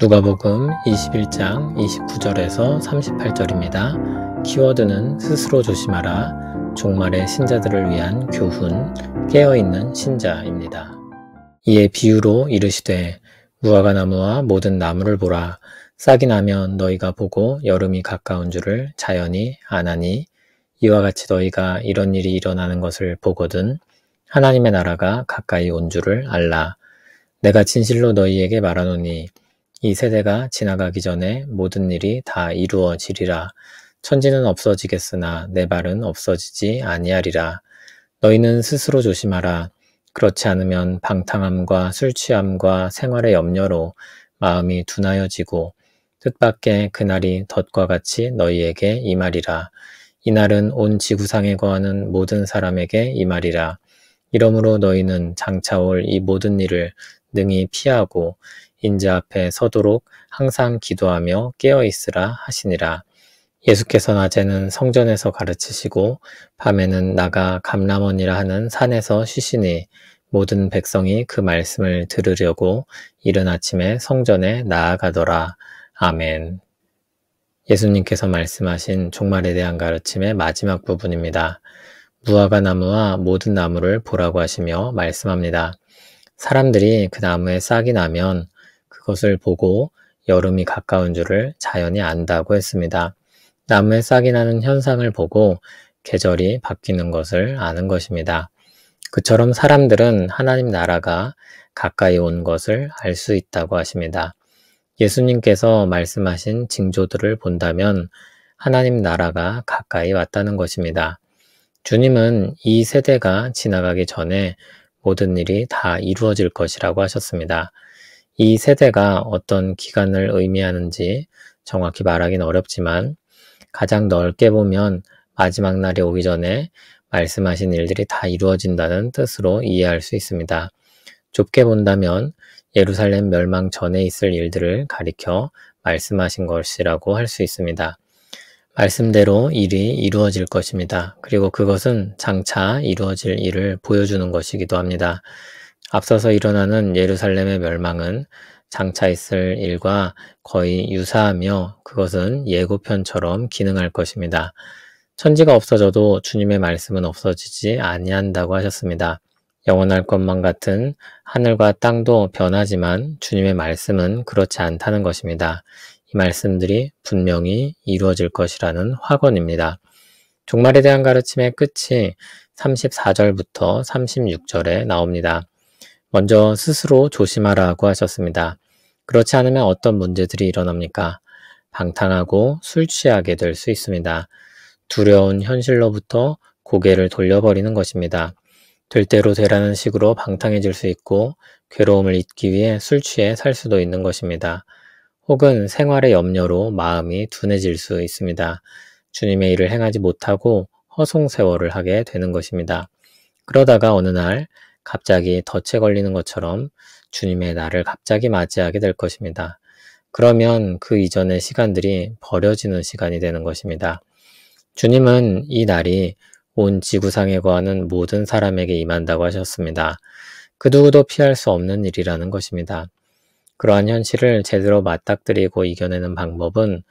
누가복음 21장 29절에서 38절입니다. 키워드는 스스로 조심하라, 종말의 신자들을 위한 교훈, 깨어있는 신자입니다. 이에 비유로 이르시되 무화과나무와 모든 나무를 보라. 싹이 나면 너희가 보고 여름이 가까운 줄을 자연히 아나니, 이와 같이 너희가 이런 일이 일어나는 것을 보거든 하나님의 나라가 가까이 온 줄을 알라. 내가 진실로 너희에게 말하노니 이 세대가 지나가기 전에 모든 일이 다 이루어지리라. 천지는 없어지겠으나 내 발은 없어지지 아니하리라. 너희는 스스로 조심하라. 그렇지 않으면 방탕함과 술취함과 생활의 염려로 마음이 둔하여지고 뜻밖의 그날이 덫과 같이 너희에게 임하리라. 이날은 온 지구상에 거하는 모든 사람에게 임하리라. 이러므로 너희는 장차 올 이 모든 일을 능히 피하고 인자 앞에 서도록 항상 기도하며 깨어있으라 하시니라. 예수께서 낮에는 성전에서 가르치시고 밤에는 나가 감람원이라 하는 산에서 쉬시니 모든 백성이 그 말씀을 들으려고 이른 아침에 성전에 나아가더라. 아멘. 예수님께서 말씀하신 종말에 대한 가르침의 마지막 부분입니다. 무화과 나무와 모든 나무를 보라고 하시며 말씀합니다. 사람들이 그 나무에 싹이 나면 그것을 보고 여름이 가까운 줄을 자연히 안다고 했습니다. 나무에 싹이 나는 현상을 보고 계절이 바뀌는 것을 아는 것입니다. 그처럼 사람들은 하나님 나라가 가까이 온 것을 알 수 있다고 하십니다. 예수님께서 말씀하신 징조들을 본다면 하나님 나라가 가까이 왔다는 것입니다. 주님은 이 세대가 지나가기 전에 모든 일이 다 이루어질 것이라고 하셨습니다. 이 세대가 어떤 기간을 의미하는지 정확히 말하기는 어렵지만 가장 넓게 보면 마지막 날이 오기 전에 말씀하신 일들이 다 이루어진다는 뜻으로 이해할 수 있습니다. 좁게 본다면 예루살렘 멸망 전에 있을 일들을 가리켜 말씀하신 것이라고 할 수 있습니다. 말씀대로 일이 이루어질 것입니다. 그리고 그것은 장차 이루어질 일을 보여주는 것이기도 합니다. 앞서서 일어나는 예루살렘의 멸망은 장차 있을 일과 거의 유사하며 그것은 예고편처럼 기능할 것입니다. 천지가 없어져도 주님의 말씀은 없어지지 아니한다고 하셨습니다. 영원할 것만 같은 하늘과 땅도 변하지만 주님의 말씀은 그렇지 않다는 것입니다. 이 말씀들이 분명히 이루어질 것이라는 확언입니다. 종말에 대한 가르침의 끝이 34절부터 36절에 나옵니다. 먼저 스스로 조심하라고 하셨습니다. 그렇지 않으면 어떤 문제들이 일어납니까? 방탕하고 술 취하게 될 수 있습니다. 두려운 현실로부터 고개를 돌려버리는 것입니다. 될 대로 되라는 식으로 방탕해질 수 있고 괴로움을 잊기 위해 술 취해 살 수도 있는 것입니다. 혹은 생활의 염려로 마음이 둔해질 수 있습니다. 주님의 일을 행하지 못하고 허송세월을 하게 되는 것입니다. 그러다가 어느 날 갑자기 덫에 걸리는 것처럼 주님의 날을 갑자기 맞이하게 될 것입니다. 그러면 그 이전의 시간들이 버려지는 시간이 되는 것입니다. 주님은 이 날이 온 지구상에 거하는 모든 사람에게 임한다고 하셨습니다. 그 누구도 피할 수 없는 일이라는 것입니다. 그러한 현실을 제대로 맞닥뜨리고 이겨내는 방법은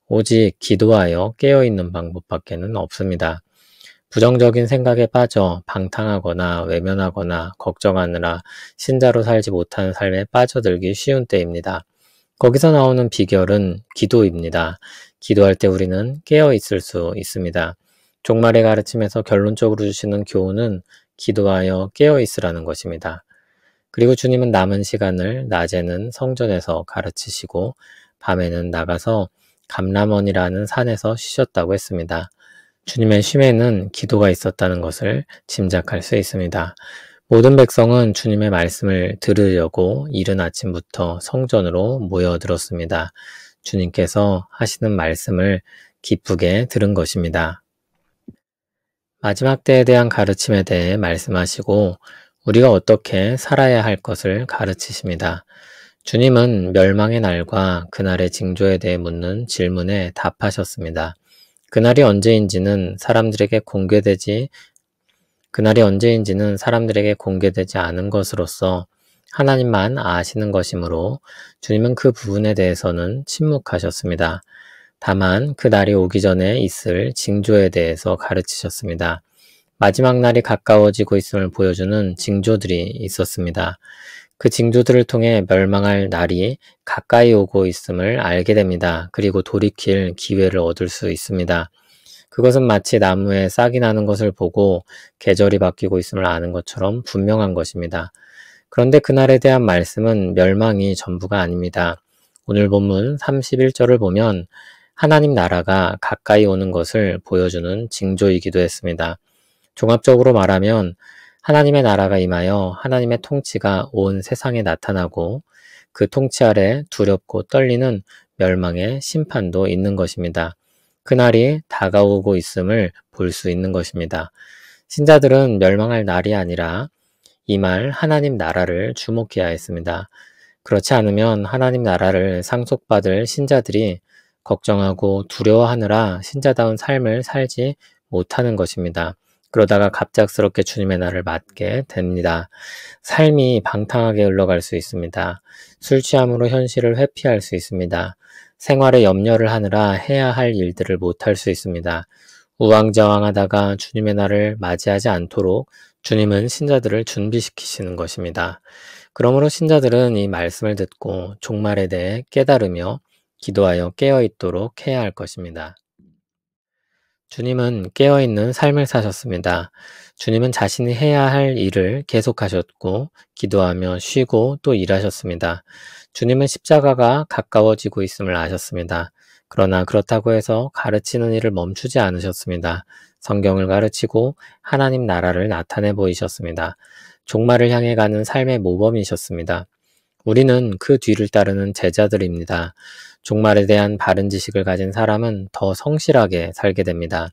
오직 기도하여 깨어있는 방법밖에는 없습니다. 부정적인 생각에 빠져 방탕하거나 외면하거나 걱정하느라 신자로 살지 못하는 삶에 빠져들기 쉬운 때입니다. 거기서 나오는 비결은 기도입니다. 기도할 때 우리는 깨어있을 수 있습니다. 종말의 가르침에서 결론적으로 주시는 교훈은 기도하여 깨어있으라는 것입니다. 그리고 주님은 남은 시간을 낮에는 성전에서 가르치시고 밤에는 나가서 감람원이라는 산에서 쉬셨다고 했습니다. 주님의 쉼에는 기도가 있었다는 것을 짐작할 수 있습니다. 모든 백성은 주님의 말씀을 들으려고 이른 아침부터 성전으로 모여들었습니다. 주님께서 하시는 말씀을 기쁘게 들은 것입니다. 마지막 때에 대한 가르침에 대해 말씀하시고 우리가 어떻게 살아야 할 것을 가르치십니다. 주님은 멸망의 날과 그날의 징조에 대해 묻는 질문에 답하셨습니다. 그날이 언제인지는 사람들에게 공개되지 않은 것으로서 하나님만 아시는 것이므로 주님은 그 부분에 대해서는 침묵하셨습니다. 다만 그 날이 오기 전에 있을 징조에 대해서 가르치셨습니다. 마지막 날이 가까워지고 있음을 보여주는 징조들이 있었습니다. 그 징조들을 통해 멸망할 날이 가까이 오고 있음을 알게 됩니다. 그리고 돌이킬 기회를 얻을 수 있습니다. 그것은 마치 나무에 싹이 나는 것을 보고 계절이 바뀌고 있음을 아는 것처럼 분명한 것입니다. 그런데 그날에 대한 말씀은 멸망이 전부가 아닙니다. 오늘 본문 31절을 보면 하나님 나라가 가까이 오는 것을 보여주는 징조이기도 했습니다. 종합적으로 말하면 하나님의 나라가 임하여 하나님의 통치가 온 세상에 나타나고 그 통치 아래 두렵고 떨리는 멸망의 심판도 있는 것입니다. 그날이 다가오고 있음을 볼 수 있는 것입니다. 신자들은 멸망할 날이 아니라 임할 하나님 나라를 주목해야 했습니다. 그렇지 않으면 하나님 나라를 상속받을 신자들이 걱정하고 두려워하느라 신자다운 삶을 살지 못하는 것입니다. 그러다가 갑작스럽게 주님의 날을 맞게 됩니다. 삶이 방탕하게 흘러갈 수 있습니다. 술 취함으로 현실을 회피할 수 있습니다. 생활에 염려를 하느라 해야 할 일들을 못할 수 있습니다. 우왕좌왕하다가 주님의 날을 맞이하지 않도록 주님은 신자들을 준비시키시는 것입니다. 그러므로 신자들은 이 말씀을 듣고 종말에 대해 깨달으며 기도하여 깨어있도록 해야 할 것입니다. 주님은 깨어있는 삶을 사셨습니다. 주님은 자신이 해야 할 일을 계속하셨고 기도하며 쉬고 또 일하셨습니다. 주님은 십자가가 가까워지고 있음을 아셨습니다. 그러나 그렇다고 해서 가르치는 일을 멈추지 않으셨습니다. 성경을 가르치고 하나님 나라를 나타내 보이셨습니다. 종말을 향해 가는 삶의 모범이셨습니다. 우리는 그 뒤를 따르는 제자들입니다. 종말에 대한 바른 지식을 가진 사람은 더 성실하게 살게 됩니다.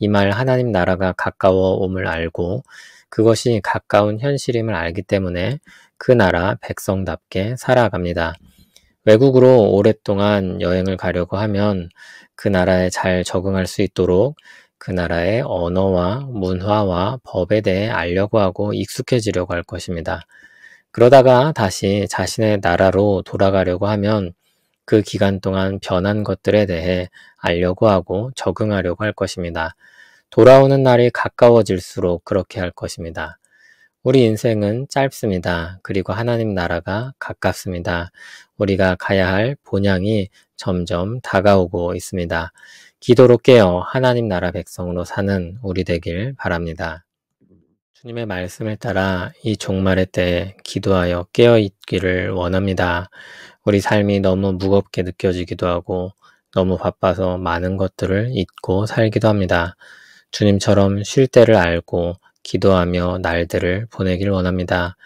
이 말 하나님 나라가 가까워 옴을 알고 그것이 가까운 현실임을 알기 때문에 그 나라 백성답게 살아갑니다. 외국으로 오랫동안 여행을 가려고 하면 그 나라에 잘 적응할 수 있도록 그 나라의 언어와 문화와 법에 대해 알려고 하고 익숙해지려고 할 것입니다. 그러다가 다시 자신의 나라로 돌아가려고 하면 그 기간 동안 변한 것들에 대해 알려고 하고 적응하려고 할 것입니다. 돌아오는 날이 가까워질수록 그렇게 할 것입니다. 우리 인생은 짧습니다. 그리고 하나님 나라가 가깝습니다. 우리가 가야 할 본향이 점점 다가오고 있습니다. 기도로 깨어 하나님 나라 백성으로 사는 우리 되길 바랍니다. 주님의 말씀을 따라 이 종말의 때에 기도하여 깨어있기를 원합니다. 우리 삶이 너무 무겁게 느껴지기도 하고 너무 바빠서 많은 것들을 잊고 살기도 합니다. 주님처럼 쉴 때를 알고 기도하며 날들을 보내길 원합니다.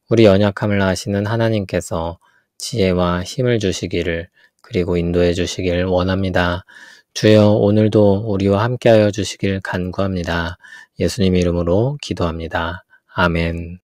우리 연약함을 아시는 하나님께서 지혜와 힘을 주시기를 그리고 인도해 주시길 원합니다. 주여 오늘도 우리와 함께하여 주시길 간구합니다. 예수님 이름으로 기도합니다. 아멘.